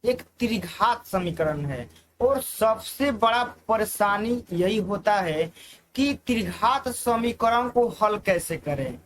एक त्रिघात समीकरण है। और सबसे बड़ा परेशानी यही होता है कि त्रिघात समीकरण को हल कैसे करें।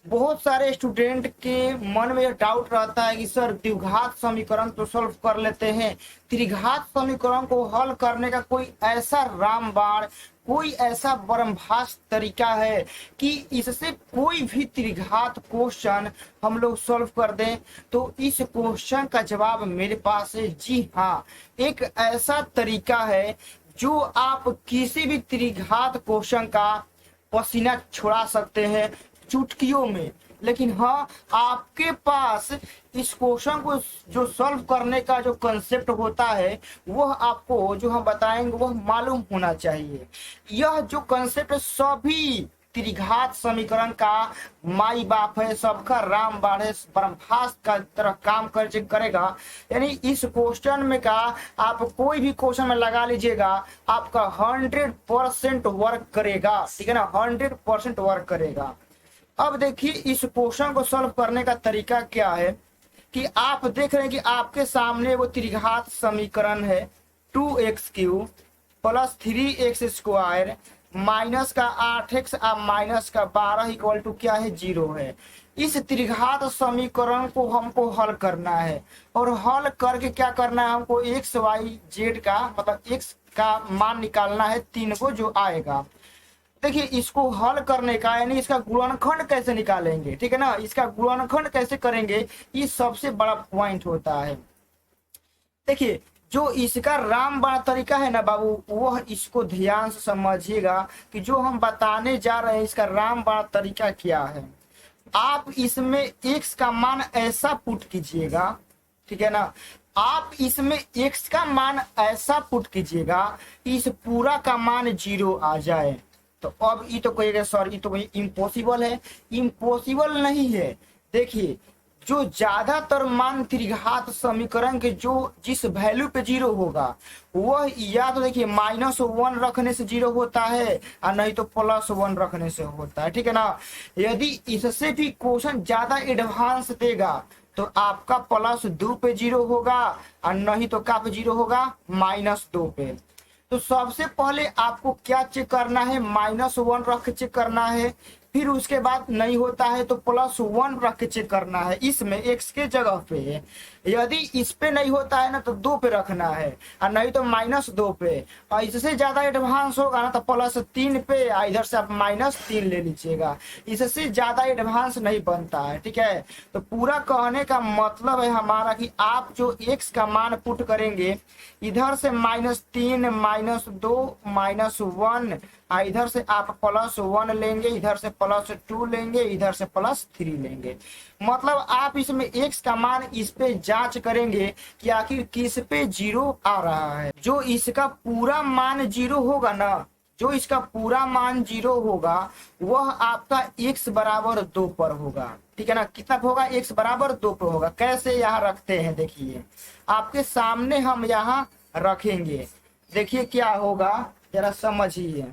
बहुत सारे स्टूडेंट के मन में डाउट रहता है कि सर द्विघात समीकरण तो सॉल्व कर लेते हैं, त्रिघात समीकरण को हल करने का कोई ऐसा रामबाण, कोई ऐसा ब्रह्मास्त्र तरीका है कि इससे कोई भी त्रिघात क्वेश्चन हम लोग सॉल्व कर दें। तो इस क्वेश्चन का जवाब मेरे पास है, जी हाँ, एक ऐसा तरीका है जो आप किसी भी त्रिघात क्वेश्चन का पसीना छुड़ा सकते हैं चुटकियों में। लेकिन हाँ, आपके पास इस क्वेश्चन को जो सॉल्व करने का जो कंसेप्ट होता है वह आपको जो हम बताएंगे वह मालूम होना चाहिए। यह जो कंसेप्ट सभी त्रिघात समीकरण का माई बाप है, सबका राम बाण है, ब्रह्मास्त्र का तरह काम करेगा। यानी इस क्वेश्चन में का आप कोई भी क्वेश्चन में लगा लीजिएगा, आपका 100% वर्क करेगा। ठीक है ना, 100% वर्क करेगा। अब देखिए इस क्वेश्चन को सॉल्व करने का तरीका क्या है कि आप देख रहे हैं कि आपके सामने वो त्रिघात समीकरण है 2x³ प्लस 3x² माइनस का 8x और माइनस का 12 इक्वल टू क्या है, 0 है। इस त्रिघात समीकरण को हमको हल करना है और हल करके क्या करना है, हमको x y z का मतलब x का मान निकालना है, 3 को जो आएगा। देखिए इसको हल करने का यानी इसका गुणनखंड कैसे निकालेंगे, ठीक है ना, इसका गुणनखंड कैसे करेंगे, ये सबसे बड़ा पॉइंट होता है। देखिए जो इसका रामबाण तरीका है ना बाबू, वह इसको ध्यान से समझिएगा कि जो हम बताने जा रहे हैं इसका रामबाण तरीका क्या है। आप इसमें x का मान ऐसा पुट कीजिएगा, ठीक है ना, आप इसमें x का मान ऐसा पुट कीजिएगा इस पूरा का मान 0 आ जाए। तो अब ये तो कहिएगा सर ये तो कोई इम्पॉसिबल है, इम्पॉसिबल नहीं है। देखिए जो ज्यादातर मान त्रिघात समीकरण के जो जिस वैल्यू पे 0 होगा वह या तो देखिए -1 रखने से 0 होता है और नहीं तो +1 रखने से होता है, ठीक है ना। यदि इससे भी क्वेश्चन ज्यादा एडवांस देगा तो आपका +2 पे 0 होगा और नहीं तो क्या पे 0 होगा, -2 पे। तो सबसे पहले आपको क्या चेक करना है, -1 रख के चेक करना है। फिर उसके बाद नहीं होता है तो +1 रख के चेक करना है इसमें x के जगह पे। यदि इस पे नहीं होता है ना तो 2 पे रखना है और नहीं तो -2 पे। और इससे ज्यादा एडवांस होगा ना तो +3 पे, इधर से आप -3 ले लीजिएगा। इससे ज्यादा एडवांस नहीं बनता है, ठीक है। तो पूरा कहने का मतलब है हमारा कि आप जो x का मान पुट करेंगे इधर से -3 -2 -1, इधर से आप +1 लेंगे, इधर से +2 लेंगे, इधर से +3 लेंगे। मतलब आप इसमें x का मान इस पे जांच करेंगे कि आखिर किस पे 0 आ रहा है। जो इसका पूरा मान 0 होगा ना, जो इसका पूरा मान 0 होगा वह आपका x बराबर 2 पर होगा, ठीक है ना। कितना होगा, x बराबर 2 पर होगा। कैसे यहाँ रखते हैं देखिए, आपके सामने हम यहाँ रखेंगे। देखिए क्या होगा जरा समझिए,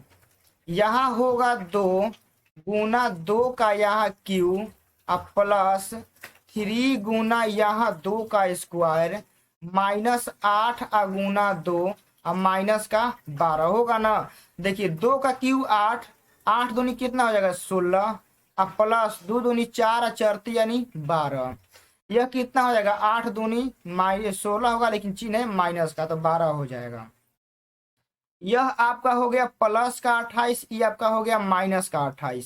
यहाँ होगा 2 गुना 2 का यहाँ क्यू और +3 गुना यहाँ 2 का स्क्वायर -8 गुना 2 और माइनस का 12 होगा ना। देखिए 2 का क्यू 8, 8 दूनी कितना हो जाएगा 16 और +2 दूनी 4 और 4 यानी 12। यह कितना हो जाएगा 8 दूनी -16 होगा लेकिन चिन्ह है माइनस का तो 12 हो जाएगा। यह आपका हो गया प्लस का 28, ये आपका हो गया माइनस का 28।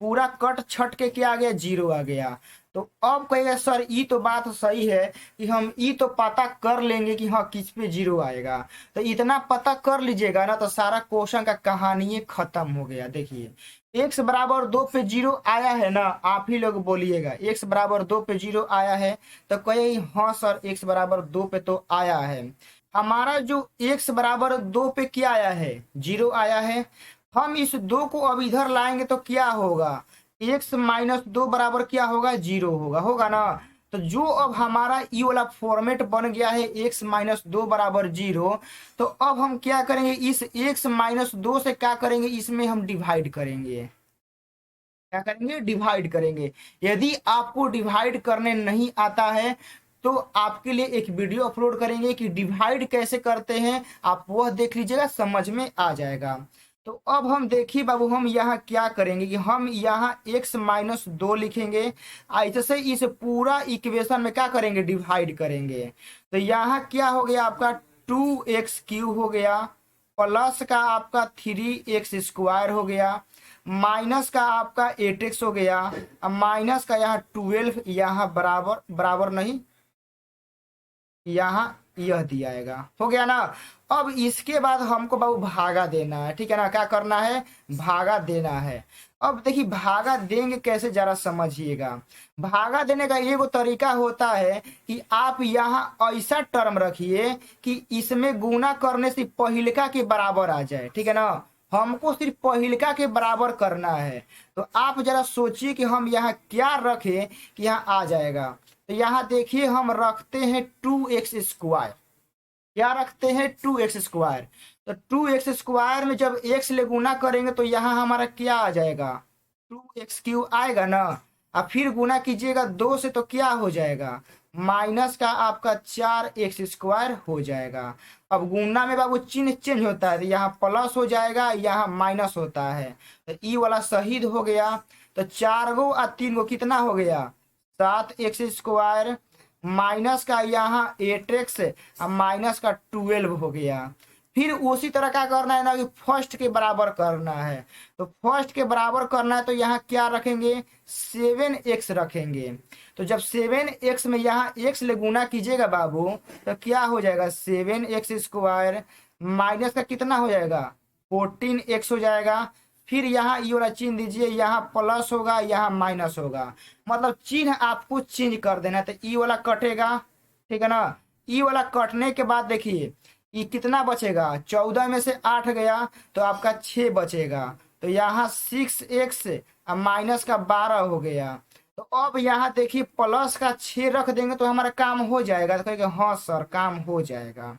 पूरा कट छट के क्या आ गया, 0 आ गया। तो अब कहेगा सर ये तो बात सही है कि हम ये तो पता कर लेंगे कि हाँ किस पे 0 आएगा। तो इतना पता कर लीजिएगा ना तो सारा क्वेश्चन का कहानी खत्म हो गया। देखिए x बराबर 2 पे 0 आया है ना, आप ही लोग बोलिएगा x बराबर 2 पे 0 आया है तो कहे हाँ सर x बराबर 2 पे तो आया है। हमारा जो x बराबर 2 पे क्या आया है, 0 आया है। हम इस 2 को अब इधर लाएंगे तो क्या होगा, x - 2 बराबर क्या होगा, 0 होगा, होगा ना। तो जो अब हमारा ये वाला फॉर्मेट बन गया है x - 2 बराबर 0, तो अब हम क्या करेंगे, इस x - 2 से क्या करेंगे, इसमें हम डिवाइड करेंगे। क्या करेंगे, डिवाइड करेंगे। यदि आपको डिवाइड करने नहीं आता है तो आपके लिए एक वीडियो अपलोड करेंगे कि डिवाइड कैसे करते हैं, आप वह देख लीजिएगा, समझ में आ जाएगा। तो अब हम देखिए बाबू, हम यहाँ क्या करेंगे कि हम यहाँ x-2 लिखेंगे, ऐसे से इस पूरा इक्वेशन में क्या करेंगे, डिवाइड करेंगे। तो यहाँ क्या हो गया आपका 2x³ हो गया, प्लस का आपका 3x² हो गया, माइनस का आपका 8x हो गया, अब माइनस का यहाँ 12, यहाँ बराबर बराबर नहीं, यहाँ यह दिया आएगा, हो गया ना। अब इसके बाद हमको बाबू भागा देना है, ठीक है ना, क्या करना है, भागा देना है। अब देखिए भागा देंगे कैसे, जरा समझिएगा। भागा देने का ये वो तरीका होता है कि आप यहाँ ऐसा टर्म रखिए कि इसमें गुना करने से पहिलका के बराबर आ जाए, ठीक है ना, हमको सिर्फ पहिलका के बराबर करना है। तो आप जरा सोचिए कि हम यहाँ क्या रखें कि यहाँ आ जाएगा। तो यहाँ देखिए हम रखते हैं 2x², क्या रखते हैं 2x²। तो 2x² में जब x ले गुना करेंगे तो यहाँ हमारा क्या आ जाएगा, 2x³ आएगा ना। अब फिर गुना कीजिएगा 2 से तो क्या हो जाएगा, माइनस का आपका 4x² हो जाएगा। अब गुना में बाबू चिन्ह चेंज होता है, तो यहाँ प्लस हो जाएगा, यहाँ माइनस होता है, तो ई वाला शहीद हो गया। तो 4 गो और 3 गो कितना हो गया, 7x², माइनस का यहाँ 8x और माइनस का 12 हो गया। फिर उसी तरह क्या करना है ना कि फर्स्ट के बराबर करना है। तो फर्स्ट के बराबर करना है तो यहाँ क्या रखेंगे, 7x रखेंगे। तो जब 7x में यहाँ x ले गुना कीजिएगा बाबू तो क्या हो जाएगा, 7x² माइनस का कितना हो जाएगा, 14x हो जाएगा। फिर यहाँ ये वाला चिन्ह दीजिए, यहाँ प्लस होगा, यहाँ माइनस होगा, मतलब चिन्ह आपको चेंज कर देना है। तो ई वाला कटेगा, ठीक है ना। ई वाला कटने के बाद देखिए ये कितना बचेगा, 14 में से 8 गया तो आपका 6 बचेगा। तो यहाँ 6x और माइनस का 12 हो गया। तो अब यहाँ देखिए प्लस का 6 रख देंगे तो हमारा काम हो जाएगा। तो कहेंगे हाँ सर काम हो जाएगा।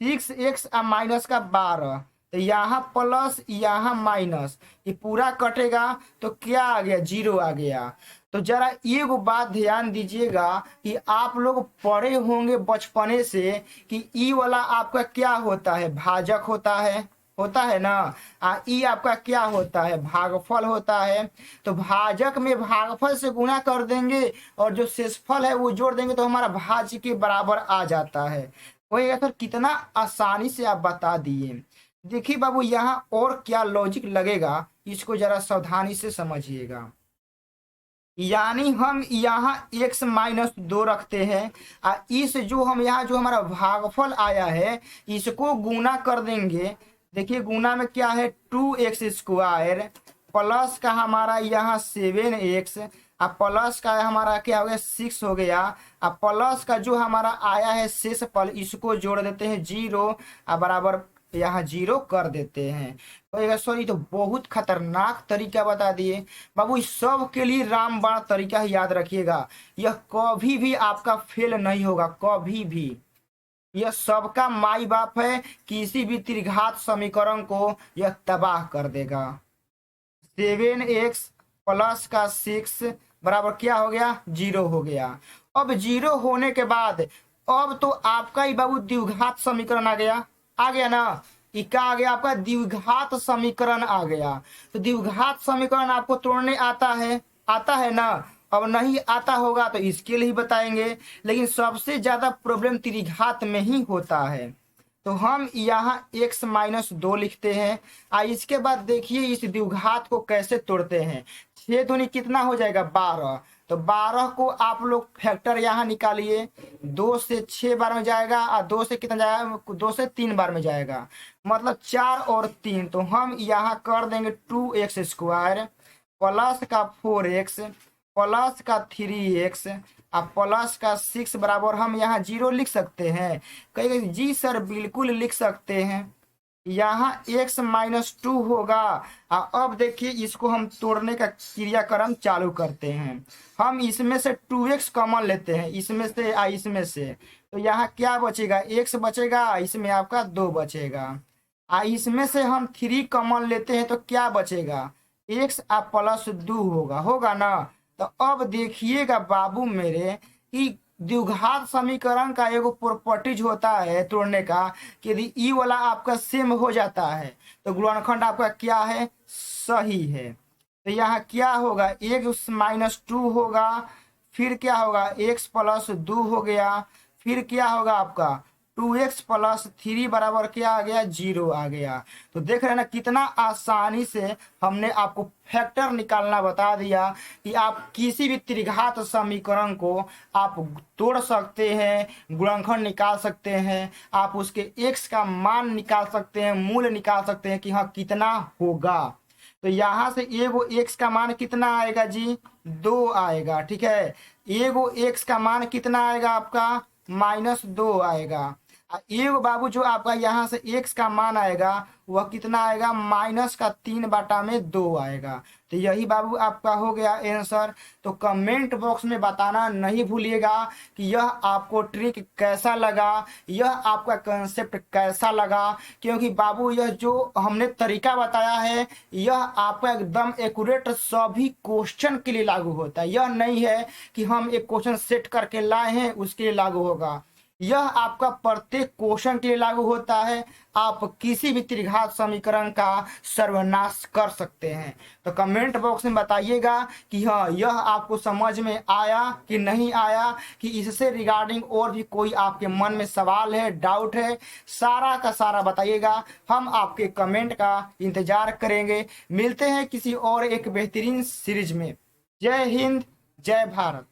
6x और माइनस का 12, तो यहाँ प्लस यहाँ माइनस, ये पूरा कटेगा तो क्या आ गया, 0 आ गया। तो जरा ये वो बात ध्यान दीजिएगा कि आप लोग पढ़े होंगे बचपने से कि ई वाला आपका क्या होता है, भाजक होता है ना। ई आपका क्या होता है, भागफल होता है। तो भाजक में भागफल से गुणा कर देंगे और जो शेषफल है वो जोड़ देंगे तो हमारा भाज्य के बराबर आ जाता है। वही सर कितना आसानी से आप बता दिए। देखिए बाबू यहाँ और क्या लॉजिक लगेगा, इसको जरा सावधानी से समझिएगा। यानी हम यहाँ x-2 रखते हैं और इस जो हम यहाँ जो हमारा भागफल आया है इसको गुना कर देंगे। देखिए गुना में क्या है, 2x² प्लस का हमारा यहाँ 7x और प्लस का हमारा क्या हो गया, 6 हो गया। और प्लस का जो हमारा आया है शेषफल इसको जोड़ देते हैं 0 और बराबर यहाँ 0 कर देते हैं। तो सॉरी तो बहुत खतरनाक तरीका बता दिए बाबू। इस सब के लिए रामबाण तरीका ही याद रखिएगा, यह कभी भी आपका फेल नहीं होगा, कभी भी। यह सबका माई बाप है, किसी भी त्रिघात समीकरण को यह तबाह कर देगा। 7x प्लस का 6 बराबर क्या हो गया, 0 हो गया। अब 0 होने के बाद अब तो आपका ही बाबू द्विघात समीकरण आ गया ना। इका आ गया आपका द्विघात समीकरण आ गया। तो द्विघात समीकरण आपको तोड़ने आता है ना। अब नहीं आता होगा तो इसके लिए ही बताएंगे, लेकिन सबसे ज्यादा प्रॉब्लम त्रिघात में ही होता है। तो हम यहाँ x-2 लिखते हैं और इसके बाद देखिए इस द्विघात को कैसे तोड़ते हैं। 6 दूनी कितना हो जाएगा, 12। तो 12 को आप लोग फैक्टर यहाँ निकालिए, 2 से 6 बार में जाएगा और 2 से कितना जाएगा, 2 से 3 बार में जाएगा, मतलब 4 और 3। तो हम यहाँ कर देंगे 2x² प्लस का 4x प्लस का 3x और प्लस का 6 बराबर हम यहाँ 0 लिख सकते हैं। कहेंगे जी सर बिल्कुल लिख सकते हैं। यहाँ x-2 होगा। और अब देखिए इसको हम तोड़ने का क्रियाक्रम चालू करते हैं। हम इसमें से 2x कॉमन लेते हैं, इसमें से इसमें से। तो यहाँ क्या बचेगा, x बचेगा, इसमें आपका 2 बचेगा। इसमें से हम 3 कॉमन लेते हैं तो क्या बचेगा, x प्लस 2 होगा ना। तो अब देखिएगा बाबू मेरे कि द्विघात समीकरण का एगो प्रॉपर्टीज होता है तोड़ने का कि यदि ई वाला आपका सेम हो जाता है तो गुणनखंड आपका क्या है, सही है। तो यहाँ क्या होगा, x-2 होगा, फिर क्या होगा x+2 हो गया, फिर क्या होगा आपका 2x+3 बराबर क्या आ गया, 0 आ गया। तो देख रहे हैं ना कितना आसानी से हमने आपको फैक्टर निकालना बता दिया कि आप किसी भी त्रिघात समीकरण को आप तोड़ सकते हैं, गुणनखंड निकाल सकते हैं, आप उसके x का मान निकाल सकते हैं, मूल्य निकाल सकते हैं कि हाँ कितना होगा। तो यहाँ से एगो x का मान कितना आएगा जी, 2 आएगा, ठीक है। एगो x का मान कितना आएगा आपका, -2 आएगा। एगो बाबू जो आपका यहाँ से x का मान आएगा वह कितना आएगा, -3/2 आएगा। तो यही बाबू आपका हो गया आंसर। तो कमेंट बॉक्स में बताना नहीं भूलिएगा कि यह आपको ट्रिक कैसा लगा, यह आपका कंसेप्ट कैसा लगा, क्योंकि बाबू यह जो हमने तरीका बताया है यह आपका एकदम एक्यूरेट सभी क्वेश्चन के लिए लागू होता है। यह नहीं है कि हम एक क्वेश्चन सेट करके लाए हैं उसके लिए लागू होगा, यह आपका प्रत्येक क्वेश्चन के लिए लागू होता है। आप किसी भी त्रिघात समीकरण का सर्वनाश कर सकते हैं। तो कमेंट बॉक्स में बताइएगा कि हाँ यह आपको समझ में आया कि नहीं आया, कि इससे रिगार्डिंग और भी कोई आपके मन में सवाल है, डाउट है, सारा का सारा बताइएगा। हम आपके कमेंट का इंतजार करेंगे। मिलते हैं किसी और एक बेहतरीन सीरीज में। जय हिंद, जय भारत।